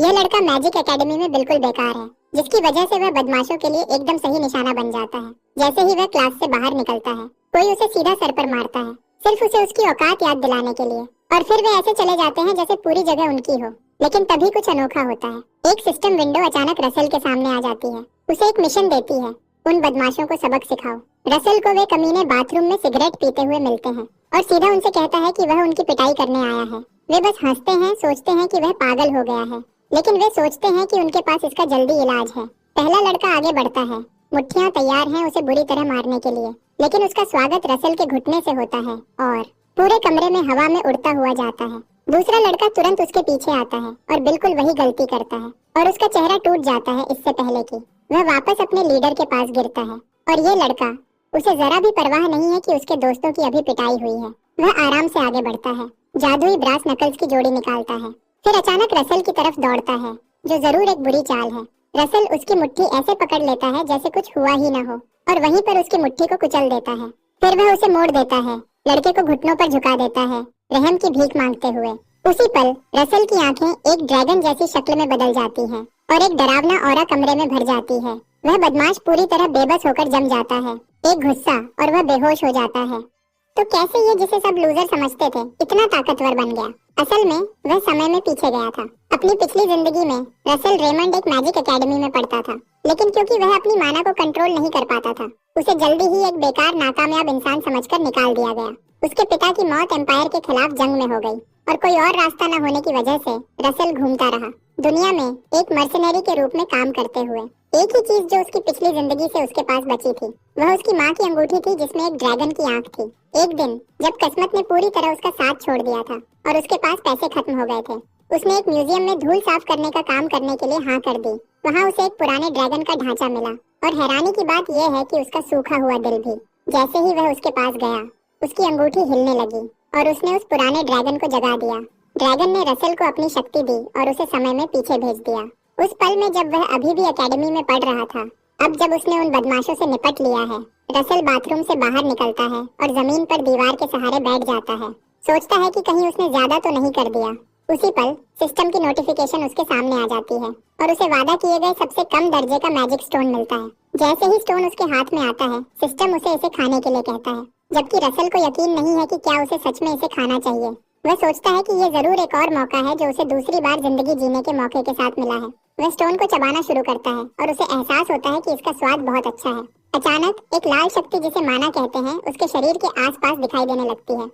यह लड़का magic academy में बिल्कुल बेकार है, जिसकी वजह से वह बदमाशों के लिए एकदम सही निशाना बन जाता है। जैसे ही वह क्लास से बाहर निकलता है, कोई उसे सीधा सर पर मारता है, सिर्फ उसे उसकी औकात याद दिलाने के लिए। और फिर वे ऐसे चले जाते हैं जैसे पूरी जगह उनकी हो। लेकिन तभी कुछ अनोखा होता है। एक सिस्टम विंडो अचानक रसल के सामने आ जाती है। उसे एक मिशन देती है, उन बदमाशों को सबक सिखाओ। रसल को वे कमीने बाथरूम में सिगरेट पीते हुए मिलते हैं और सीधा उनसे कहता है कि वह उनकी पिटाई करने आया है। वे बस हंसते हैं, सोचते हैं कि वह पागल हो गया है, लेकिन वे सोचते हैं कि उनके पास इसका जल्दी इलाज है। पहला लड़का आगे बढ़ता है, मुट्ठियां तैयार हैं उसे बुरी तरह मारने के लिए, लेकिन उसका स्वागत रसल के घुटने से होता है और पूरे कमरे में हवा में उड़ता हुआ जाता है। दूसरा लड़का तुरंत उसके पीछे आता है और बिल्कुल वही गलती करता है और उसका चेहरा टूट जाता है इससे पहले कि वह वापस अपने लीडर के पास गिरता है। और ये लड़का, उसे जरा भी परवाह नहीं है कि उसके दोस्तों की अभी पिटाई हुई है। वह आराम से आगे बढ़ता है, जादुई ब्रास नकल्स की जोड़ी निकालता है, फिर अचानक रसल की तरफ दौड़ता है, जो जरूर एक बुरी चाल है। रसल उसकी मुट्ठी ऐसे पकड़ लेता है जैसे कुछ हुआ ही न हो और वहीं पर उसकी मुट्ठी को कुचल देता है। फिर वह उसे मोड़ देता है, लड़के को घुटनों पर झुका देता है, रहम की भीख मांगते हुए। उसी पल रसल की आंखें एक ड्रैगन जैसी शक्ल में बदल जाती हैं और एक डरावना ऑरा कमरे में भर जाती है। वह बदमाश पूरी तरह बेबस होकर जम जाता है, एक गुस्सा, और वह बेहोश हो जाता है। तो कैसे ये जिसे सब लूजर समझते थे इतना ताकतवर बन गया? असल में वह समय में पीछे गया था। अपनी पिछली जिंदगी में रसल रेमंड एक मैजिक एकेडमी में पढ़ता था, लेकिन क्योंकि वह अपनी माना को कंट्रोल नहीं कर पाता था, उसे जल्दी ही एक बेकार नाकामयाब इंसान समझकर निकाल दिया गया। उसके पिता की मौत एम्पायर के खिलाफ जंग में हो गई और कोई और रास्ता न होने की वजह से रसल घूमता रहा दुनिया में एक मर्सनरी के रूप में काम करते हुए। एक ही चीज जो उसकी पिछली जिंदगी से उसके पास बची थी, वह उसकी माँ की अंगूठी थी जिसमें एक ड्रैगन की आंख थी। एक दिन जब किस्मत ने पूरी तरह उसका साथ छोड़ दिया था और उसके पास पैसे खत्म हो गए थे, उसने एक म्यूजियम में धूल साफ करने का काम करने के लिए हाँ कर दी। वहाँ उसे एक पुराने ड्रैगन का ढांचा मिला और हैरानी की बात यह है कि उसका सूखा हुआ दिल भी। जैसे ही वह उसके पास गया, उसकी अंगूठी हिलने लगी और उसने उस पुराने ड्रैगन को जगा दिया। ड्रैगन ने रसल को अपनी शक्ति दी और उसे समय में पीछे भेज दिया। उस पल में जब वह अभी भी एकेडमी में पढ़ रहा था, अब जब उसने उन बदमाशों से निपट लिया है, रसल बाथरूम से बाहर निकलता है और जमीन पर दीवार के सहारे बैठ जाता है। सोचता है कि कहीं उसने ज्यादा तो नहीं कर दिया। उसी पल सिस्टम की नोटिफिकेशन उसके सामने आ जाती है और उसे वादा किए गए सबसे कम दर्जे का मैजिक स्टोन मिलता है। जैसे ही स्टोन उसके हाथ में आता है, सिस्टम उसे इसे खाने के लिए कहता है, जबकि रसल को यकीन नहीं है कि क्या उसे सच में इसे खाना चाहिए। वह सोचता है कि ये जरूर एक और मौका है जो उसे दूसरी बार जिंदगी जीने के मौके के साथ मिला है। वह स्टोन को चबाना शुरू करता है और उसे एहसास होता है कि इसका स्वाद बहुत अच्छा है। अचानक एक लाल शक्ति, जिसे माना कहते हैं, उसके शरीर के आसपास दिखाई देने लगती है।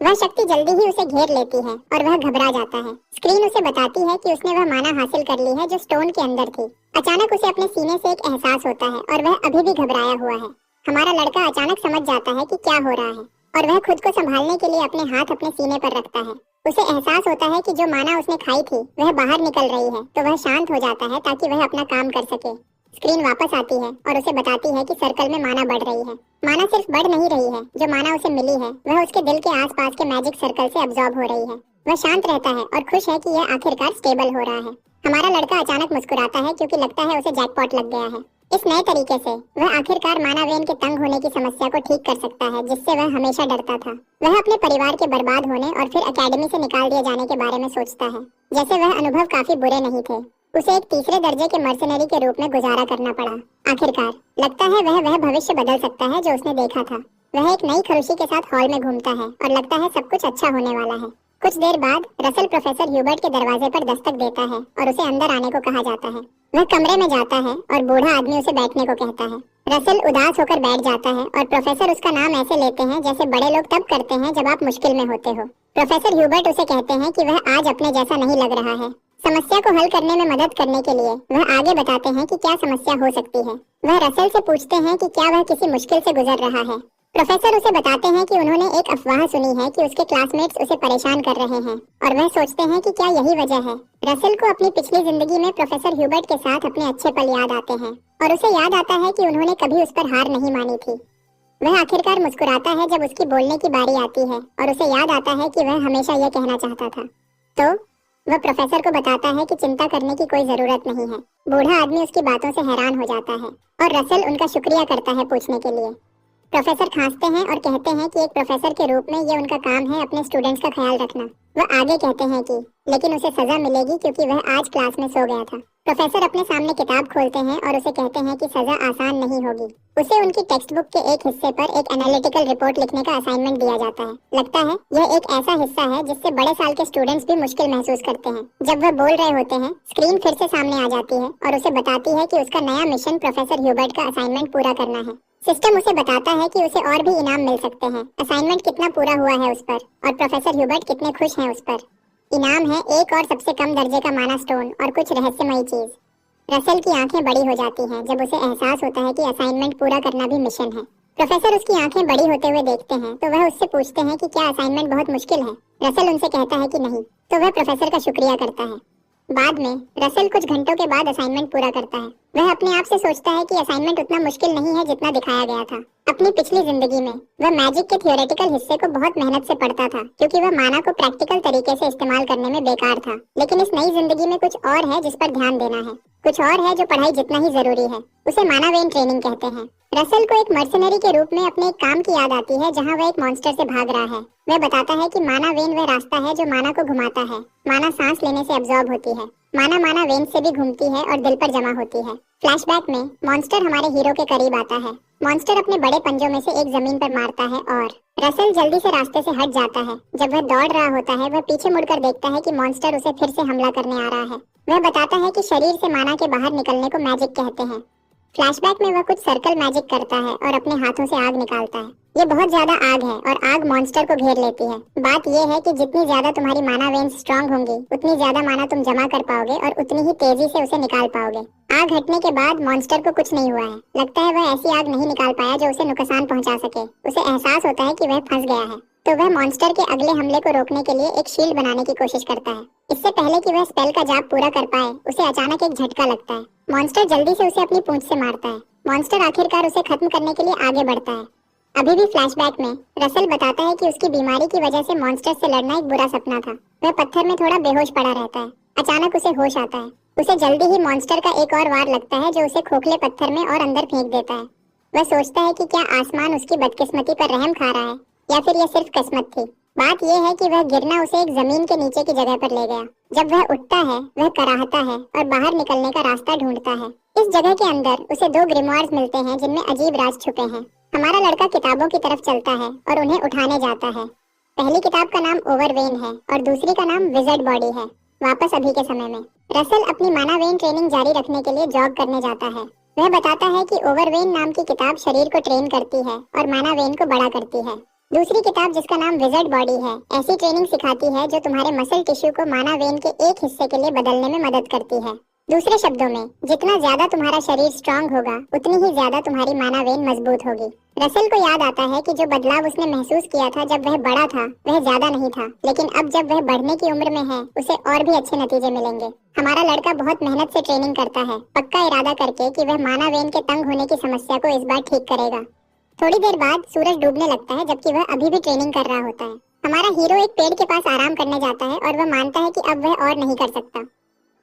वह शक्ति जल्दी ही उसे घेर लेती है और वह घबरा जाता है। स्क्रीन उसे बताती है कि उसने वह माना हासिल कर ली है जो स्टोन के अंदर थी। अचानक उसे अपने सीने से एक एहसास होता है और वह अभी भी घबराया हुआ है। हमारा लड़का अचानक समझ जाता है कि क्या हो रहा है और वह खुद को संभालने के लिए अपने हाथ अपने सीने पर रखता है। उसे एहसास होता है कि जो माना उसने खाई थी वह बाहर निकल रही है, तो वह शांत हो जाता है ताकि वह अपना काम कर सके। स्क्रीन वापस आती है और उसे बताती है कि सर्कल में माना बढ़ रही है। माना सिर्फ बढ़ नहीं रही है, जो माना उसे मिली है वह उसके दिल के आसपास के मैजिक सर्कल से अब्सॉर्ब हो रही है। वह शांत रहता है और खुश है कि यह आखिरकार स्टेबल हो रहा है। हमारा लड़का अचानक मुस्कुराता है क्योंकि लगता है उसे जैकपॉट लग गया है। इस नए तरीके से वह आखिरकार माना वेन के तंग होने की समस्या को ठीक कर सकता है, जिससे वह हमेशा डरता था। वह अपने परिवार के बर्बाद होने और फिर एकेडमी से निकाल दिए जाने के बारे में सोचता है, जैसे वह अनुभव काफी बुरे नहीं थे। उसे एक तीसरे दर्जे के मर्सनरी के रूप में गुजारा करना पड़ा। आखिरकार लगता है वह भविष्य बदल सकता है जो उसने देखा था। वह एक नई खुशी के साथ हॉल में घूमता है और लगता है सब कुछ अच्छा होने वाला है। कुछ देर बाद रसल प्रोफेसर ह्यूबर्ट के दरवाजे पर दस्तक देता है और उसे अंदर आने को कहा जाता है। वह कमरे में जाता है और बूढ़ा आदमी उसे बैठने को कहता है। रसल उदास होकर बैठ जाता है और प्रोफेसर उसका नाम ऐसे लेते हैं जैसे बड़े लोग तब करते हैं जब आप मुश्किल में होते हो। प्रोफेसर ह्यूबर्ट उसे कहते हैं कि वह आज अपने जैसा नहीं लग रहा है। समस्या को हल करने में मदद करने के लिए वह आगे बताते हैं कि क्या समस्या हो सकती है। वह रसल से पूछते हैं कि क्या वह किसी मुश्किल से गुजर रहा है। प्रोफेसर उसे बताते हैं कि उन्होंने एक अफवाह सुनी है कि उसके क्लासमेट्स उसे परेशान कर रहे हैं और वह सोचते हैं कि क्या यही वजह है। रसल को अपनी पिछली जिंदगी में प्रोफेसर ह्यूबर्ट के साथ अपने अच्छे पल याद आते हैं और उसे याद आता है कि उन्होंने कभी उस पर हार नहीं मानी थी। वह आखिरकार मुस्कुराता है जब उसकी बोलने की बारी आती है और उसे याद आता है कि वह हमेशा यह कहना चाहता था। तो वह प्रोफेसर को बताता है कि चिंता करने की कोई जरूरत नहीं है। बूढ़ा आदमी उसकी बातों से हैरान हो जाता है और रसल उनका शुक्रिया करता है पूछने के लिए। प्रोफेसर खांसते हैं और कहते हैं कि एक प्रोफेसर के रूप में ये उनका काम है अपने स्टूडेंट्स का ख्याल रखना। वह आगे कहते हैं कि लेकिन उसे सजा मिलेगी क्योंकि वह आज क्लास में सो गया था। प्रोफेसर अपने सामने किताब खोलते हैं और उसे कहते हैं कि सजा आसान नहीं होगी। उसे उनकी टेक्स्ट बुक के एक हिस्से पर एक एनालिटिकल रिपोर्ट लिखने का असाइनमेंट दिया जाता है। लगता है यह एक ऐसा हिस्सा है जिससे बड़े साल के स्टूडेंट्स भी मुश्किल महसूस करते हैं। जब वह बोल रहे होते हैं, स्क्रीन फिर से सामने आ जाती है और उसे बताती है कि उसका नया मिशन प्रोफेसर ह्यूबर्ट का असाइनमेंट पूरा करना है। सिस्टम उसे बताता है कि उसे और भी इनाम मिल सकते हैं। असाइनमेंट कितना पूरा हुआ है उस पर और प्रोफेसर ह्यूबर्ट कितने खुश हैं उस पर। इनाम है एक और सबसे कम दर्जे का माना स्टोन और कुछ रहस्यमयी चीज। रसेल की आंखें बड़ी हो जाती हैं जब उसे एहसास होता है कि असाइनमेंट पूरा करना भी मिशन है। प्रोफेसर उसकी आंखें बड़ी होते हुए देखते हैं तो वह उससे पूछते हैं कि क्या असाइनमेंट बहुत मुश्किल है। रसेल उनसे कहता है कि नहीं, तो वह प्रोफेसर का शुक्रिया करता है। बाद में रसेल कुछ घंटों के बाद असाइनमेंट पूरा करता है। वह अपने आप से सोचता है कि असाइनमेंट उतना मुश्किल नहीं है जितना दिखाया गया था। अपनी पिछली जिंदगी में वह मैजिक के थियोरेटिकल हिस्से को बहुत मेहनत से पढ़ता था क्योंकि वह माना को प्रैक्टिकल तरीके से इस्तेमाल करने में बेकार था। लेकिन इस नई जिंदगी में कुछ और है जिस पर ध्यान देना है, कुछ और है जो पढ़ाई जितना ही जरूरी है। उसे माना वेन ट्रेनिंग कहते हैं। रसेल को एक मर्सनरी के रूप में अपने एक काम की याद आती है जहाँ वह एक मॉन्स्टर से भाग रहा है। वह बताता है कि माना वेन वह रास्ता है जो माना को घुमाता है। माना सांस लेने से अब्सॉर्ब होती है। माना वेन से भी घूमती है और दिल पर जमा होती है। फ्लैशबैक में मॉन्स्टर हमारे हीरो के करीब आता है। मॉन्स्टर अपने बड़े पंजों में से एक जमीन पर मारता है और रसेल जल्दी से रास्ते से हट जाता है। जब वह दौड़ रहा होता है वह पीछे मुड़कर देखता है कि मॉन्स्टर उसे फिर से हमला करने आ रहा है। वह बताता है कि शरीर से माना के बाहर निकलने को मैजिक कहते हैं। फ्लैशबैक में वह कुछ सर्कल मैजिक करता है और अपने हाथों से आग निकालता है। ये बहुत ज्यादा आग है और आग मॉन्स्टर को घेर लेती है। बात यह है कि जितनी ज्यादा तुम्हारी माना वेन्स स्ट्रांग होंगी उतनी ज्यादा माना तुम जमा कर पाओगे और उतनी ही तेजी से उसे निकाल पाओगे। आग हटने के बाद मॉन्स्टर को कुछ नहीं हुआ है। लगता है वह ऐसी आग नहीं निकाल पाया जो उसे नुकसान पहुंचा सके। उसे एहसास होता है कि वह फंस गया है तो वह मॉन्स्टर के अगले हमले को रोकने के लिए एक शील्ड बनाने की कोशिश करता है। इससे पहले कि वह स्पेल का जाप पूरा कर पाए उसे अचानक एक झटका लगता है। मॉन्स्टर जल्दी से उसे अपनी पूंछ से मारता है। मॉन्स्टर आखिरकार उसे खत्म करने के लिए आगे बढ़ता है। अभी भी फ्लैशबैक में रसेल बताता है कि उसकी बीमारी की वजह से मॉन्स्टर से लड़ना एक बुरा सपना था। वह पत्थर में थोड़ा बेहोश पड़ा रहता है। अचानक उसे होश आता है। उसे जल्दी ही मॉन्स्टर का एक और वार लगता है जो उसे खोखले पत्थर में और अंदर फेंक देता है। वह सोचता है कि क्या आसमान उसकी बदकिस्मती पर रहम खा रहा है या फिर यह सिर्फ किस्मत थी। बात यह है कि वह गिरना उसे एक जमीन के नीचे की जगह पर ले गया। जब वह उठता है वह कराहता है और बाहर निकलने का रास्ता ढूंढता है। इस जगह के अंदर उसे दो ग्रिमवार्स मिलते हैं जिनमें अजीब राज छुपे हैं। हमारा लड़का किताबों की तरफ चलता है और उन्हें उठाने जाता है। पहली किताब का नाम ओवरवेन है और दूसरी का नाम विजर्ड बॉडी है। वापस अभी के समय में रसेल अपनी माना वेन ट्रेनिंग जारी रखने के लिए जॉग करने जाता है। वह बताता है कि ओवरवेन नाम की किताब शरीर को ट्रेन करती है और माना वेन को बड़ा करती है। दूसरी किताब जिसका नाम विजर्ड बॉडी है ऐसी ट्रेनिंग सिखाती है जो तुम्हारे मसल टिश्यू को माना वेन के एक हिस्से के लिए बदलने में मदद करती है। दूसरे शब्दों में जितना ज्यादा तुम्हारा शरीर स्ट्रांग होगा उतनी ही ज्यादा तुम्हारी माना वेन मजबूत होगी। रसेल को याद आता है कि जो बदलाव उसने महसूस किया था जब वह बड़ा था वह ज्यादा नहीं था, लेकिन अब जब वह बढ़ने की उम्र में है उसे और भी अच्छे नतीजे मिलेंगे। हमारा लड़का बहुत मेहनत से ट्रेनिंग करता है, पक्का इरादा करके कि वह माना वेन के तंग होने की समस्या को इस बार ठीक करेगा। थोड़ी देर बाद सूरज डूबने लगता है जबकि वह अभी भी ट्रेनिंग कर रहा होता है। हमारा हीरो एक पेड़ के पास आराम करने जाता है और वह मानता है कि अब वह और नहीं कर सकता।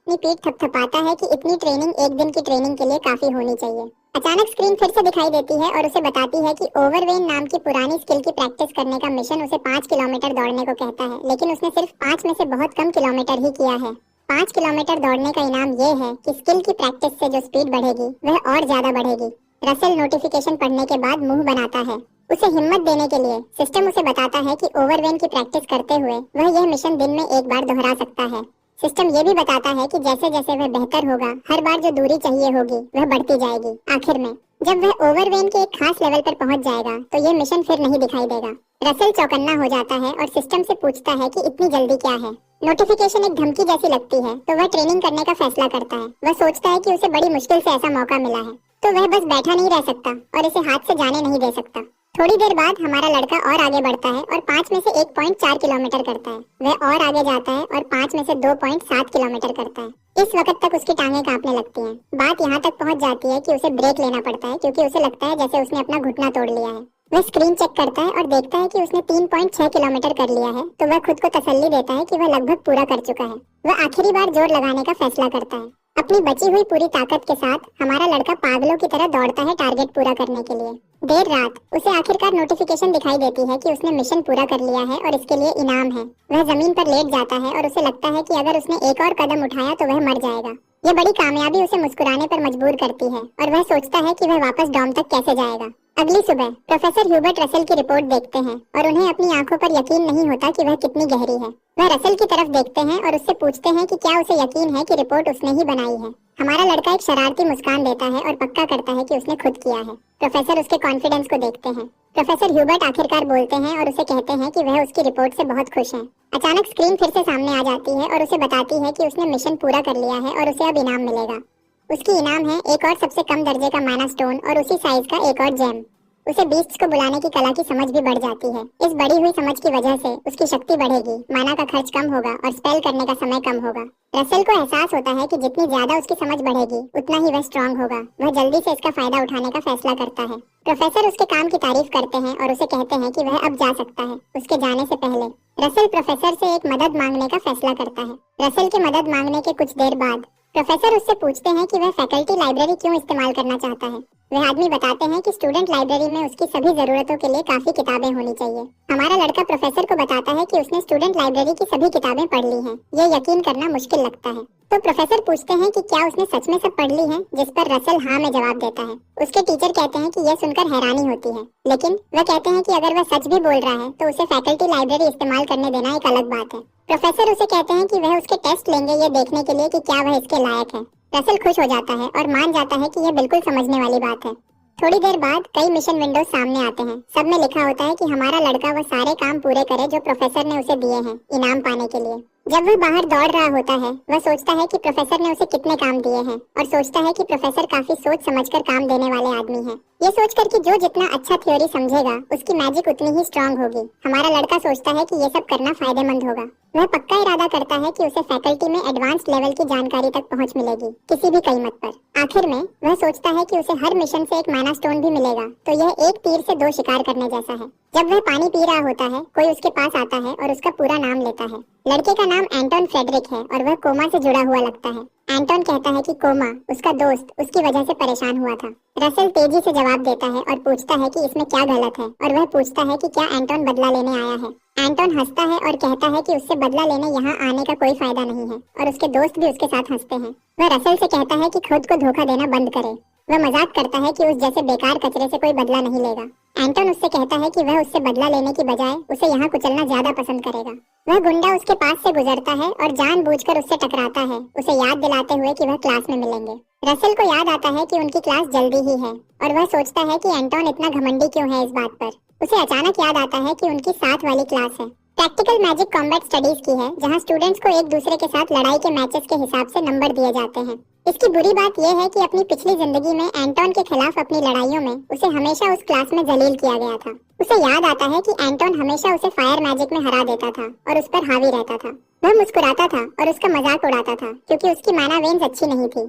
अपनी पीठ थपथपाता है कि इतनी ट्रेनिंग एक दिन की ट्रेनिंग के लिए काफी होनी चाहिए। अचानक स्क्रीन फिर से दिखाई देती है और उसे बताती है कि ओवरवेन नाम की पुरानी स्किल की प्रैक्टिस करने का मिशन उसे 5 किलोमीटर दौड़ने को कहता है, लेकिन उसने सिर्फ 5 में से बहुत कम किलोमीटर ही किया है। 5 किलोमीटर दौड़ने का इनाम ये है कि स्किल की प्रैक्टिस से जो स्पीड बढ़ेगी वह और ज्यादा बढ़ेगी। रसेल नोटिफिकेशन पढ़ने के बाद मुंह बनाता है। उसे हिम्मत देने के लिए सिस्टम उसे बताता है कि ओवरवेन की प्रैक्टिस करते हुए वह यह मिशन दिन में एक बार दोहरा सकता है। सिस्टम ये भी बताता है कि जैसे जैसे वह बेहतर होगा हर बार जो दूरी चाहिए होगी वह बढ़ती जाएगी। आखिर में जब वह ओवरवेन के एक खास लेवल पर पहुंच जाएगा तो ये मिशन फिर नहीं दिखाई देगा। रसेल चौकन्ना हो जाता है और सिस्टम से पूछता है कि इतनी जल्दी क्या है। नोटिफिकेशन एक धमकी जैसी लगती है तो वह ट्रेनिंग करने का फैसला करता है। वह सोचता है कि उसे बड़ी मुश्किल से ऐसा मौका मिला है तो वह बस बैठा नहीं रह सकता और इसे हाथ से जाने नहीं दे सकता। थोड़ी देर बाद हमारा लड़का और आगे बढ़ता है और 5 में से 1.4 किलोमीटर करता है। वह और आगे जाता है और 5 में से 2.7 किलोमीटर करता है। इस वक्त तक उसकी टांगें कांपने लगती हैं। बात यहाँ तक पहुँच जाती है कि उसे ब्रेक लेना पड़ता है क्योंकि उसे लगता है जैसे उसने अपना घुटना तोड़ लिया है। वह स्क्रीन चेक करता है और देखता है कि उसने 3.6 किलोमीटर कर लिया है तो वह खुद को तसल्ली देता है कि वह लगभग पूरा कर चुका है। वह आखिरी बार जोर लगाने का फैसला करता है। अपनी बची हुई पूरी ताकत के साथ हमारा लड़का पागलों की तरह दौड़ता है टारगेट पूरा करने के लिए। देर रात उसे आखिरकार नोटिफिकेशन दिखाई देती है कि उसने मिशन पूरा कर लिया है और इसके लिए इनाम है। वह जमीन पर लेट जाता है और उसे लगता है कि अगर उसने एक और कदम उठाया तो वह मर जाएगा। यह बड़ी कामयाबी उसे मुस्कुराने पर मजबूर करती है और वह सोचता है कि वह वापस डॉम तक कैसे जाएगा। अगली सुबह प्रोफेसर ह्यूबर्ट रसेल की रिपोर्ट देखते हैं और उन्हें अपनी आंखों पर यकीन नहीं होता कि वह कितनी गहरी है। वह रसेल की तरफ देखते हैं और उससे पूछते हैं कि क्या उसे यकीन है कि रिपोर्ट उसने ही बनाई है। हमारा लड़का एक शरारती मुस्कान देता है और पक्का करता है कि उसने खुद किया है। प्रोफेसर उसके कॉन्फिडेंस को देखते हैं। प्रोफेसर ह्यूबर्ट आखिरकार बोलते हैं और उसे कहते हैं कि वह उसकी रिपोर्ट से बहुत खुश है। अचानक स्क्रीन फिर से सामने आ जाती है और उसे बताती है कि उसने मिशन पूरा कर लिया है और उसे अब इनाम मिलेगा। उसकी इनाम है एक और सबसे कम दर्जे का माना स्टोन और उसी साइज का एक और जेम। उसे बीस्ट्स को बुलाने की कला की समझ भी बढ़ जाती है। इस बढ़ी हुई समझ की वजह से उसकी शक्ति बढ़ेगी, माना का खर्च कम होगा और स्पेल करने का समय कम होगा। रसेल को एहसास होता है कि जितनी ज्यादा उसकी समझ बढ़ेगी उतना ही वह स्ट्रांग होगा। वह जल्दी से इसका फायदा उठाने का फैसला करता है। प्रोफेसर उसके काम की तारीफ करते हैं और उसे कहते हैं कि वह अब जा सकता है। उसके जाने से पहले रसेल प्रोफेसर से एक मदद मांगने का फैसला करता है। रसेल की मदद मांगने के कुछ देर बाद प्रोफेसर उससे पूछते हैं कि वह फैकल्टी लाइब्रेरी क्यों इस्तेमाल करना चाहता है। वह आदमी बताते हैं कि स्टूडेंट लाइब्रेरी में उसकी सभी जरूरतों के लिए काफी किताबें होनी चाहिए। हमारा लड़का प्रोफेसर को बताता है कि उसने स्टूडेंट लाइब्रेरी की सभी किताबें पढ़ ली हैं। यह यकीन करना मुश्किल लगता है। तो प्रोफेसर पूछते हैं कि क्या उसने सच में सब पढ़ ली हैं, जिस पर रसेल हाँ में जवाब देता है। उसके टीचर कहते हैं कि यह सुनकर हैरानी होती है, लेकिन वह कहते हैं कि अगर वह सच भी बोल रहा है तो उसे फैकल्टी लाइब्रेरी इस्तेमाल करने देना एक अलग बात है। प्रोफेसर उसे कहते हैं कि वह उसके टेस्ट लेंगे ये देखने के लिए कि क्या वह इसके लायक है। रसेल खुश हो जाता है और मान जाता है कि यह बिल्कुल समझने वाली बात है। थोड़ी देर बाद कई मिशन विंडोज सामने आते हैं। सब में लिखा होता है कि हमारा लड़का वह सारे काम पूरे करे जो प्रोफेसर ने उसे दिए हैं इनाम पाने के लिए। जब वह बाहर दौड़ रहा होता है वह सोचता है कि प्रोफेसर ने उसे कितने काम दिए हैं और सोचता है कि प्रोफेसर काफी सोच समझकर काम देने वाले आदमी हैं। ये सोचकर कि जो जितना अच्छा थ्योरी समझेगा उसकी मैजिक उतनी ही स्ट्रांग होगी, हमारा लड़का सोचता है कि ये सब करना फायदेमंद होगा। वह पक्का इरादा करता है कि उसे फैकल्टी में एडवांस लेवल की जानकारी तक पहुंच मिलेगी, किसी भी कीमत पर। आखिर में वह सोचता है कि उसे हर मिशन से एक माना स्टोन भी मिलेगा, तो यह एक तीर से दो शिकार करने जैसा है। जब वह पानी पी रहा होता है कोई उसके पास आता है और उसका पूरा नाम लेता है। लड़के का नाम एंटोन फ्रेडरिक है और वह कोमा से जुड़ा हुआ लगता है। एंटोन कहता है कि कोमा उसका दोस्त उसकी वजह से परेशान हुआ था। रसेल तेजी से जवाब देता है और पूछता है कि इसमें क्या गलत है, और वह पूछता है कि क्या एंटोन बदला लेने आया है। एंटोन हंसता है और कहता है कि उससे बदला लेने यहाँ आने का कोई फायदा नहीं है, और उसके दोस्त भी उसके साथ हंसते हैं। वह रसेल से कहता है कि खुद को धोखा देना बंद करे। वह मजाक करता है कि उस जैसे बेकार कचरे से कोई बदला नहीं लेगा। एंटोन उससे कहता है कि वह उससे बदला लेने की बजाय उसे यहाँ कुचलना ज्यादा पसंद करेगा। वह गुंडा उसके पास से गुजरता है और जानबूझकर उससे टकराता है, उसे याद दिलाते हुए कि वह क्लास में मिलेंगे। रसेल को याद आता है कि उनकी क्लास जल्दी ही है और वह सोचता है कि एंटोन इतना घमंडी क्यों है इस बात पर। उसे अचानक याद आता है कि उनकी साथ वाली क्लास है, प्रैक्टिकल मैजिक कॉम्बैट स्टडीज की है, जहां स्टूडेंट्स को एक दूसरे के साथ लड़ाई के मैचेस के हिसाब से नंबर दिए जाते हैं। इसकी बुरी बात यह है कि अपनी पिछली जिंदगी में एंटोन के खिलाफ अपनी लड़ाइयों में उसे हमेशा उस क्लास में जलील किया गया था। उसे याद आता है कि एंटोन हमेशा उसे फायर मैजिक में हरा देता था और उस पर हावी रहता था। वह मुस्कुराता था और उसका मजाक उड़ाता था क्योंकि उसकी माना वेन्स अच्छी नहीं थी।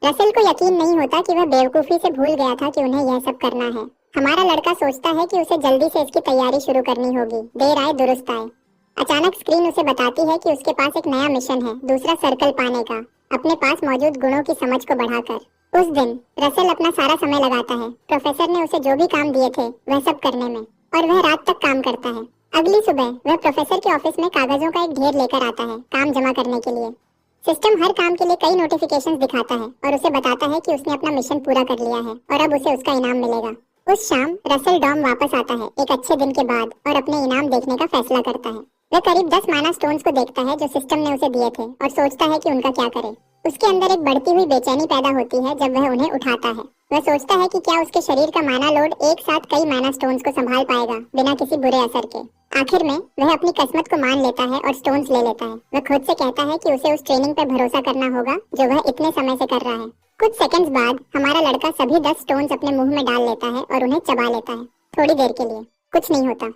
रसेल को यकीन नहीं होता कि वह बेवकूफी से भूल गया था कि उन्हें यह सब करना है। हमारा लड़का सोचता है कि उसे जल्दी से इसकी तैयारी शुरू करनी होगी, देर आए दुरुस्त आए। अचानक स्क्रीन उसे बताती है कि उसके पास एक नया मिशन है, दूसरा सर्कल पाने का, अपने पास मौजूद गुणों की समझ को बढ़ाकर। उस दिन रसेल अपना सारा समय लगाता है। प्रोफेसर ने उसे जो भी काम दिए थे वह सब करने में, और वह रात तक काम करता है। अगली सुबह वह प्रोफेसर के ऑफिस में कागजों का एक ढेर लेकर आता है काम जमा करने के लिए। सिस्टम हर काम के लिए कई नोटिफिकेशंस दिखाता है और उसे बताता है कि उसने अपना मिशन पूरा कर लिया है और अब उसे उसका इनाम मिलेगा। उस शाम रसेल डॉम वापस आता है एक अच्छे दिन के बाद और अपने इनाम देखने का फैसला करता है। वह करीब 10 माना स्टोन्स को देखता है जो सिस्टम ने उसे दिए थे और सोचता है कि उनका क्या करे। उसके अंदर एक बढ़ती हुई बेचैनी पैदा होती है जब वह उन्हें उठाता है। वह सोचता है कि क्या उसके शरीर का माना लोड एक साथ कई माना स्टोन्स को संभाल पाएगा बिना किसी बुरे असर के। आखिर में वह अपनी किस्मत को मान लेता है और स्टोन्स ले लेता है। वह खुद से कहता है कि उसे उस ट्रेनिंग पर भरोसा करना होगा जो वह इतने समय से कर रहा है। कुछ सेकंड्स बाद हमारा लड़का सभी 10 स्टोन्स अपने मुंह में डाल लेता है और उन्हें चबा लेता है। थोड़ी देर के लिए कुछ नहीं होता।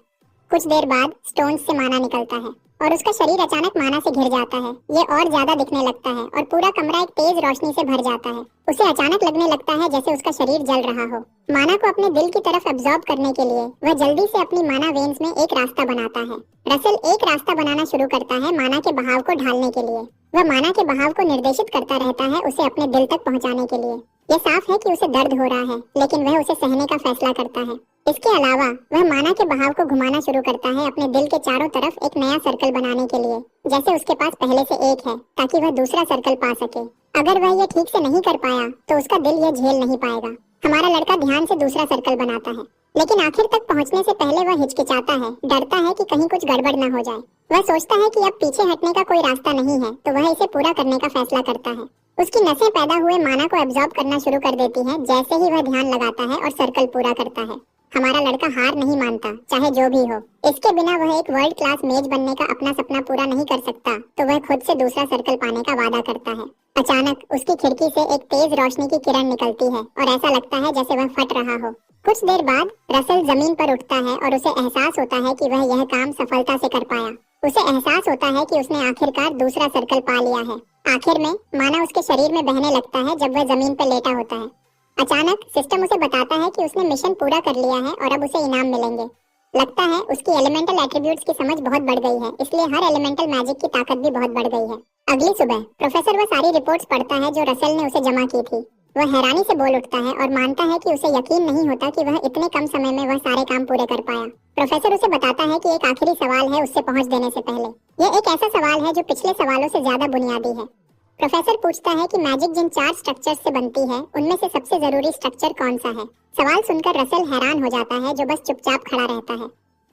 कुछ देर बाद स्टोन्स से माना निकलता है और उसका शरीर अचानक माना से घिर जाता है। ये और ज्यादा दिखने लगता है और पूरा कमरा एक तेज रोशनी से भर जाता है। उसे अचानक लगने लगता है जैसे उसका शरीर जल रहा हो। माना को अपने दिल की तरफ एब्जॉर्ब करने के लिए वह जल्दी से अपनी माना वेन्स में एक रास्ता बनाता है। रसल एक रास्ता बनाना शुरू करता है माना के बहाव को ढालने के लिए। वह माना के बहाव को निर्देशित करता रहता है उसे अपने दिल तक पहुंचाने के लिए। ये साफ है कि उसे दर्द हो रहा है, लेकिन वह उसे सहने का फैसला करता है। इसके अलावा वह माना के बहाव को घुमाना शुरू करता है अपने दिल के चारों तरफ एक नया सर्कल बनाने के लिए, जैसे उसके पास पहले से एक है, ताकि वह दूसरा सर्कल पा सके। अगर वह ये ठीक से नहीं कर पाया तो उसका दिल ये झेल नहीं पाएगा। हमारा लड़का ध्यान से दूसरा सर्कल बनाता है, लेकिन आखिर तक पहुंचने से पहले वह हिचकिचाता है, डरता है कि कहीं कुछ गड़बड़ न हो जाए। वह सोचता है कि अब पीछे हटने का कोई रास्ता नहीं है, तो वह इसे पूरा करने का फैसला करता है। उसकी नसें पैदा हुए माना को एब्जॉर्ब करना शुरू कर देती हैं जैसे ही वह ध्यान लगाता है और सर्कल पूरा करता है। हमारा लड़का हार नहीं मानता, चाहे जो भी हो। इसके बिना वह एक वर्ल्ड क्लास मेज बनने का अपना सपना पूरा नहीं कर सकता, तो वह खुद से दूसरा सर्कल पाने का वादा करता है। अचानक उसकी खिड़की से एक तेज रोशनी की किरण निकलती है और ऐसा लगता है जैसे वह फट रहा हो। कुछ देर बाद रसल जमीन पर उठता है और उसे एहसास होता है कि वह यह काम सफलता से कर पाया। उसे एहसास होता है कि उसने आखिरकार दूसरा सर्कल पा लिया है। आखिर में माना उसके शरीर में बहने लगता है जब वह जमीन पर लेटा होता है। अचानक सिस्टम उसे बताता है कि उसने मिशन पूरा कर लिया है और अब उसे इनाम मिलेंगे। लगता है उसकी एलिमेंटल एट्रीब्यूट्स की समझ बहुत बढ़ गई है, इसलिए हर एलिमेंटल मैजिक की ताकत भी बहुत बढ़ गई है। अगली सुबह प्रोफेसर वह सारी रिपोर्ट्स पढ़ता है जो रसल ने उसे जमा की थी। वह हैरानी से बोल उठता है और मानता है कि उसे यकीन नहीं होता कि वह इतने कम समय में वह सारे काम पूरे कर पाया। प्रोफेसर उसे बताता है कि एक आखिरी सवाल है उससे पहुंच देने से पहले। यह एक ऐसा सवाल है जो पिछले सवालों से ज्यादा बुनियादी है। प्रोफेसर पूछता है कि मैजिक जिन 4 स्ट्रक्चर्स से बनती है, उनमें से सबसे जरूरी स्ट्रक्चर कौन सा है। सवाल सुनकर रसल हैरान हो जाता है, जो बस चुपचाप खड़ा रहता है।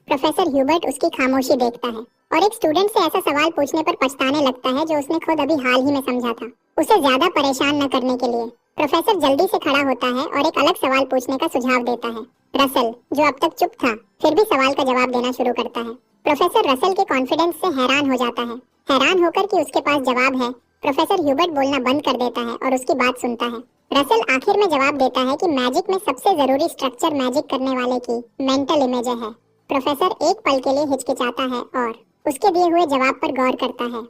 प्रोफेसर ह्यूबर्ट उसकी खामोशी देखता है और एक स्टूडेंट से ऐसा सवाल पूछने पर पछताने लगता है जो उसने खुद अभी हाल ही में समझा था। उसे ज्यादा परेशान न करने के लिए प्रोफेसर जल्दी से खड़ा होता है और एक अलग सवाल पूछने का सुझाव देता है। रसल, जो अब तक चुप था, फिर भी सवाल का जवाब देना शुरू करता है। प्रोफेसर रसल के कॉन्फिडेंस से हैरान हो जाता है। हैरान होकर कि उसके पास जवाब है, प्रोफेसर ह्यूबर्ट बोलना बंद कर देता है और उसकी बात सुनता है। रसल आखिर में जवाब देता है कि मैजिक में सबसे जरूरी स्ट्रक्चर मैजिक करने वाले की मेंटल इमेज है। प्रोफेसर एक पल के लिए हिचकिचाता है और उसके दिए हुए जवाब पर गौर करता है।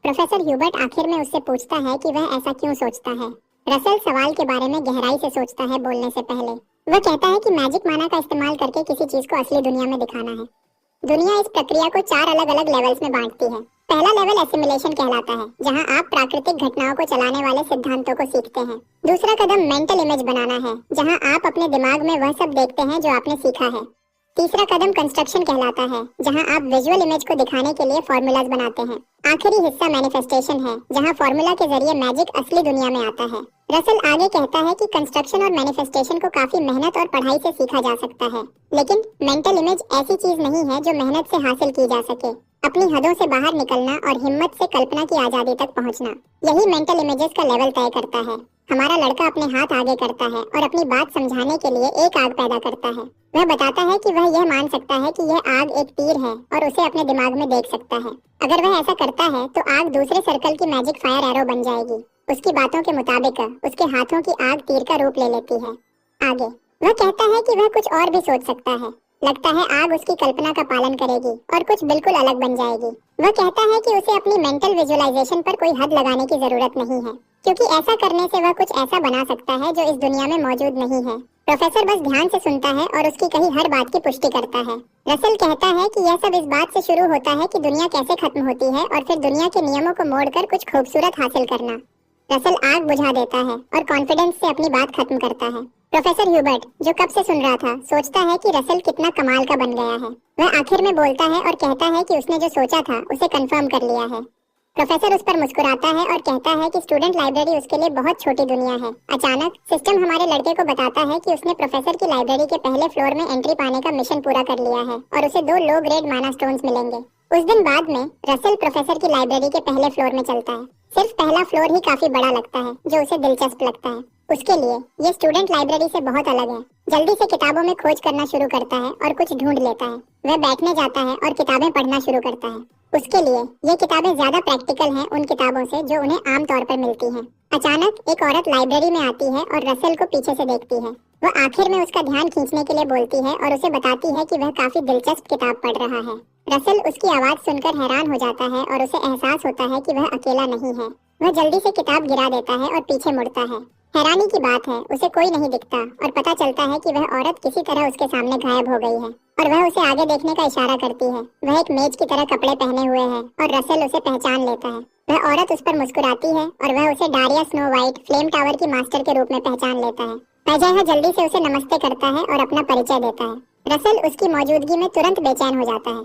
प्रोफेसर ह्यूबर्ट आखिर में उससे पूछता है कि वह ऐसा क्यों सोचता है। रसल सवाल के बारे में गहराई से सोचता है बोलने से पहले। वह कहता है कि मैजिक माना का इस्तेमाल करके किसी चीज को असली दुनिया में दिखाना है। दुनिया इस प्रक्रिया को 4 अलग अलग लेवल्स में बांटती है। पहला लेवल एसिमुलेशन कहलाता है, जहां आप प्राकृतिक घटनाओं को चलाने वाले सिद्धांतों को सीखते हैं। दूसरा कदम मेंटल इमेज बनाना है, जहां आप अपने दिमाग में वह सब देखते हैं जो आपने सीखा है। तीसरा कदम कंस्ट्रक्शन कहलाता है, जहां आप विजुअल इमेज को दिखाने के लिए फॉर्मूलाज बनाते हैं। आखिरी हिस्सा मैनिफेस्टेशन है, जहां फॉर्मूला के जरिए मैजिक असली दुनिया में आता है। रसल आगे कहता है कि कंस्ट्रक्शन और मैनिफेस्टेशन को काफी मेहनत और पढ़ाई से सीखा जा सकता है, लेकिन मेंटल इमेज ऐसी चीज नहीं है जो मेहनत से हासिल की जा सके। अपनी हदों से बाहर निकलना और हिम्मत से कल्पना की आजादी तक पहुंचना, यही मेंटल इमेजेस का लेवल तय करता है। हमारा लड़का अपने हाथ आगे करता है और अपनी बात समझाने के लिए एक आग पैदा करता है। वह बताता है कि वह यह मान सकता है कि यह आग एक तीर है और उसे अपने दिमाग में देख सकता है। अगर वह ऐसा करता है तो आग दूसरे सर्कल की मैजिक फायर एरो बन जाएगी। उसकी बातों के मुताबिक उसके हाथों की आग तीर का रूप ले लेती है। आगे वह कहता है कि वह कुछ और भी सोच सकता है। लगता है आग उसकी कल्पना का पालन करेगी और कुछ बिल्कुल अलग बन जाएगी। वह कहता है कि उसे अपनी मेंटल विजुअलाइजेशन पर कोई हद लगाने की जरूरत नहीं है, क्योंकि ऐसा करने से वह कुछ ऐसा बना सकता है जो इस दुनिया में मौजूद नहीं है। प्रोफेसर बस ध्यान से सुनता है और उसकी कही हर बात की पुष्टि करता है। रसल कहता है कि यह सब इस बात से शुरू होता है कि दुनिया कैसे खत्म होती है और फिर दुनिया के नियमों को मोड़कर कुछ खूबसूरत हासिल करना। रसल आग बुझा देता है और कॉन्फिडेंस से अपनी बात खत्म करता है। प्रोफेसर ह्यूबर्ट, जो कब से सुन रहा था, सोचता है कि रसल कितना कमाल का बन गया है। वह आखिर में बोलता है और कहता है कि उसने जो सोचा था उसे कंफर्म कर लिया है। प्रोफेसर उस पर मुस्कुराता है और कहता है कि स्टूडेंट लाइब्रेरी उसके लिए बहुत छोटी दुनिया है। अचानक सिस्टम हमारे लड़के को बताता है कि उसने प्रोफेसर की लाइब्रेरी के पहले फ्लोर में एंट्री पाने का मिशन पूरा कर लिया है और उसे 2 लो ग्रेड माना स्टोन्स मिलेंगे। उस दिन बाद में रसल प्रोफेसर की लाइब्रेरी के पहले फ्लोर में चलता है। सिर्फ पहला फ्लोर ही काफी बड़ा लगता है, जो उसे दिलचस्प लगता है। उसके लिए ये स्टूडेंट लाइब्रेरी से बहुत अलग है। जल्दी से किताबों में खोज करना शुरू करता है और कुछ ढूंढ लेता है। वह बैठने जाता है और किताबें पढ़ना शुरू करता है। उसके लिए ये किताबें ज्यादा प्रैक्टिकल हैं उन किताबों से जो उन्हें आम तौर पर मिलती हैं। अचानक एक औरत लाइब्रेरी में आती है और रसल को पीछे से देखती है। वह आखिर में उसका ध्यान खींचने के लिए बोलती है और उसे बताती है कि वह काफी दिलचस्प किताब पढ़ रहा है। रसल उसकी आवाज सुनकर हैरान हो जाता है और उसे एहसास होता है कि वह अकेला नहीं है। वह जल्दी से किताब गिरा देता है और पीछे मुड़ता है। हैरानी की बात है, उसे कोई नहीं दिखता और पता चलता है कि वह औरत किसी तरह उसके सामने गायब हो गई है और वह उसे आगे देखने का इशारा करती है। वह एक मेज की तरह कपड़े पहने हुए है और रसल उसे पहचान लेता है। वह औरत उस पर मुस्कुराती है और वह उसे Daria snow white flame tower की मास्टर के रूप में पहचान लेता है। पैजाहा जल्दी से उसे नमस्ते करता है और अपना परिचय देता है। रसल उसकी मौजूदगी में तुरंत बेचैन हो जाता है।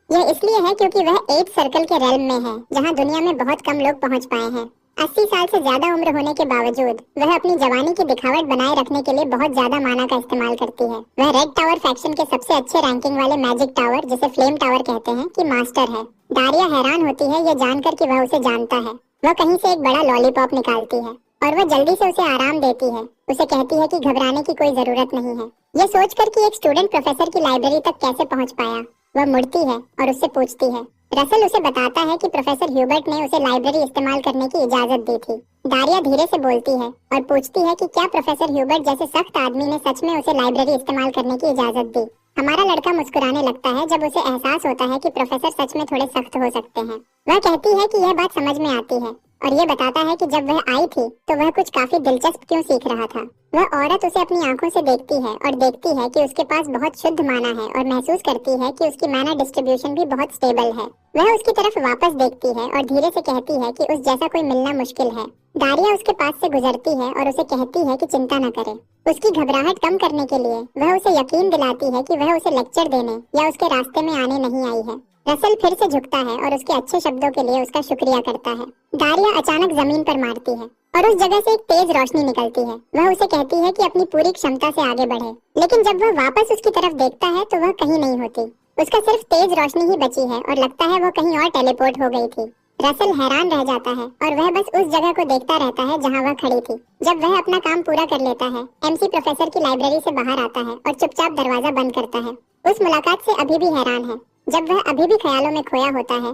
यह इसलिए है क्योंकि वह 8 सर्कल के रेल्म में है, जहां दुनिया में बहुत कम लोग पहुंच पाए हैं। 80 साल से ज्यादा उम्र होने के बावजूद वह अपनी जवानी की दिखावट बनाए रखने के लिए बहुत ज्यादा माना का इस्तेमाल करती है। वह रेड टावर फैक्शन के सबसे अच्छे रैंकिंग वाले मैजिक टावर, जिसे फ्लेम टावर कहते हैं, की मास्टर है। डारिया हैरान होती है ये जानकर कि वह उसे जानता है। वह कहीं से एक बड़ा लॉलीपॉप निकालती है और वह जल्दी से उसे आराम देती है। उसे कहती है कि घबराने की कोई जरूरत नहीं है। यह सोचकर कि एक स्टूडेंट प्रोफेसर की लाइब्रेरी तक कैसे पहुंच पाया, वह मुड़ती है और उससे पूछती है। रसल उसे बताता है कि प्रोफेसर ह्यूबर्ट ने उसे लाइब्रेरी इस्तेमाल करने की इजाजत दी थी। डारिया धीरे से बोलती है और पूछती है कि क्या प्रोफेसर ह्यूबर्ट जैसे सख्त आदमी ने सच में उसे लाइब्रेरी इस्तेमाल करने की इजाजत दी। हमारा लड़का मुस्कुराने लगता है जब उसे एहसास होता है कि प्रोफेसर सच में थोड़े सख्त हो सकते हैं। वह कहती है कि यह बात समझ में आती है और ये बताता है कि जब वह आई थी तो वह कुछ काफी दिलचस्प क्यों सीख रहा था। वह औरत उसे अपनी आंखों से देखती है और देखती है कि उसके पास बहुत शुद्ध माना है और महसूस करती है कि उसकी माना डिस्ट्रीब्यूशन भी बहुत स्टेबल है। वह उसकी तरफ वापस देखती है और धीरे से कहती है कि उस जैसा कोई मिलना मुश्किल है। डारिया उसके पास से गुजरती है और उसे कहती है कि चिंता न करे। उसकी घबराहट कम करने के लिए वह उसे यकीन दिलाती है कि वह उसे लेक्चर देने या उसके रास्ते में आने नहीं आई है। रसल फिर से झुकता है और उसके अच्छे शब्दों के लिए उसका शुक्रिया करता है। डारिया अचानक जमीन पर मारती है और उस जगह से एक तेज रोशनी निकलती है। वह उसे कहती है कि अपनी पूरी क्षमता से आगे बढ़े, लेकिन जब वह वापस उसकी तरफ देखता है तो वह कहीं नहीं होती। उसका सिर्फ तेज रोशनी ही बची है और लगता है वह कहीं और टेलीपोर्ट हो गई थी। रसल हैरान रह जाता है और वह बस उस जगह को देखता रहता है जहां वह खड़ी थी। जब वह अपना काम पूरा कर लेता है, एमसी प्रोफेसर की लाइब्रेरी से बाहर आता है और चुपचाप दरवाजा बंद करता है। उस मुलाकात से अभी भी हैरान है। जब वह अभी भी ख्यालों में खोया होता है,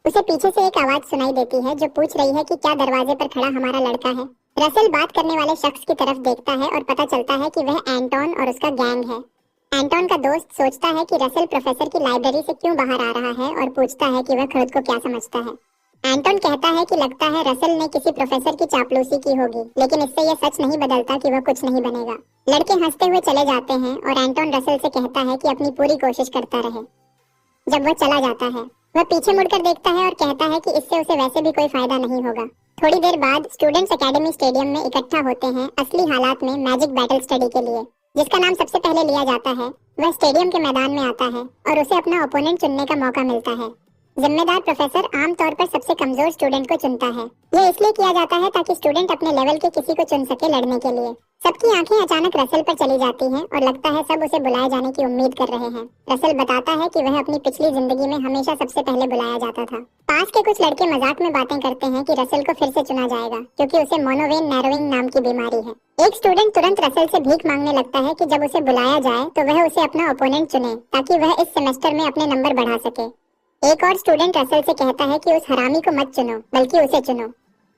उसे पीछे से एक आवाज सुनाई देती है जो पूछ रही है कि क्या दरवाजे पर खड़ा हमारा लड़का है। रसल बात करने वाले शख्स की तरफ देखता है और पता चलता है कि वह एंटोन और उसका गैंग है। एंटोन का दोस्त सोचता है कि रसल प्रोफेसर की लाइब्रेरी से क्यों बाहर आ रहा है और पूछता है कि वह खुद को क्या समझता है। एंटोन कहता है कि लगता है रसल ने किसी प्रोफेसर की चापलूसी की होगी, लेकिन इससे यह सच नहीं बदलता कि वह कुछ नहीं बनेगा। लड़के हंसते हुए चले जाते हैं और एंटोन रसल से कहता है कि अपनी पूरी कोशिश करता रहे। जब वह चला जाता है, वह पीछे मुड़कर देखता है और कहता है कि इससे उसे वैसे भी कोई फायदा नहीं होगा। थोड़ी देर बाद स्टूडेंट्स एकेडमी स्टेडियम में इकट्ठा होते हैं असली हालात में मैजिक बैटल स्टडी के लिए। जिसका नाम सबसे पहले लिया जाता है वह स्टेडियम के मैदान में आता है और उसे अपना ओपोनेंट चुनने का मौका मिलता है। जिम्मेदार प्रोफेसर आमतौर पर सबसे कमजोर स्टूडेंट को चुनता है। यह इसलिए किया जाता है ताकि स्टूडेंट अपने लेवल के किसी को चुन सके लड़ने के लिए। सबकी आंखें अचानक रसल पर चली जाती हैं और लगता है सब उसे बुलाए जाने की उम्मीद कर रहे हैं। रसल बताता है कि वह अपनी पिछली जिंदगी में हमेशा सबसे पहले बुलाया जाता था। पास के कुछ लड़के मजाक में बातें करते हैं कि रसल को फिर से चुना जाएगा क्योंकि उसे मोनोवेन नैरोइंग नाम की बीमारी है। एक स्टूडेंट तुरंत रसल से भीख मांगने लगता है कि जब उसे बुलाया जाए तो वह उसे अपना ओपोनेंट चुने ताकि वह इस सेमेस्टर में अपने नंबर बढ़ा सके। एक और स्टूडेंट रसल से कहता है कि उस हरामी को मत चुनो बल्कि उसे चुनो।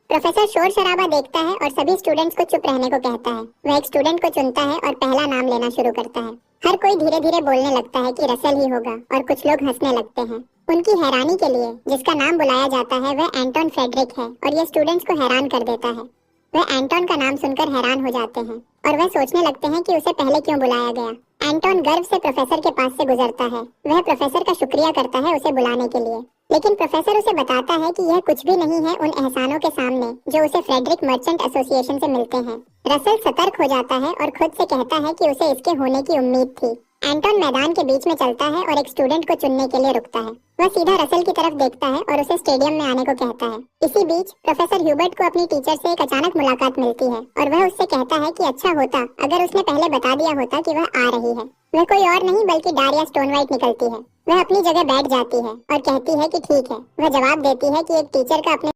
प्रोफेसर शोर शराबा देखता है और सभी स्टूडेंट्स को चुप रहने को कहता है। वह एक स्टूडेंट को चुनता है और पहला नाम लेना शुरू करता है। हर कोई धीरे धीरे बोलने लगता है कि रसल ही होगा और कुछ लोग हंसने लगते हैं। उनकी हैरानी के लिए जिसका नाम बुलाया जाता है वह एंटोन फेडरिक है और यह स्टूडेंट्स को हैरान कर देता है। वह एंटोन का नाम सुनकर हैरान हो जाते हैं और वह सोचने लगते हैं कि उसे पहले क्यों बुलाया गया। एंटोन गर्व से प्रोफेसर के पास से गुजरता है। वह प्रोफेसर का शुक्रिया करता है उसे बुलाने के लिए, लेकिन प्रोफेसर उसे बताता है कि यह कुछ भी नहीं है उन एहसानों के सामने जो उसे फ्रेडरिक मर्चेंट एसोसिएशन से मिलते हैं। रसल सतर्क हो जाता है और खुद से कहता है कि उसे इसके होने की उम्मीद थी। एंटोन मैदान के बीच में चलता है और एक स्टूडेंट को चुनने के लिए रुकता है। वह सीधा रसल की तरफ देखता है और उसे स्टेडियम में आने को कहता है। इसी बीच प्रोफेसर ह्यूबर्ट को अपनी टीचर से एक अचानक मुलाकात मिलती है और वह उससे कहता है कि अच्छा होता अगर उसने पहले बता दिया होता कि वह आ रही है। वह कोई और नहीं बल्कि डारिया स्टोनवाइट निकलती है। वह अपनी जगह बैठ जाती है और कहती है कि ठीक है। वह जवाब देती है कि एक टीचर का अपने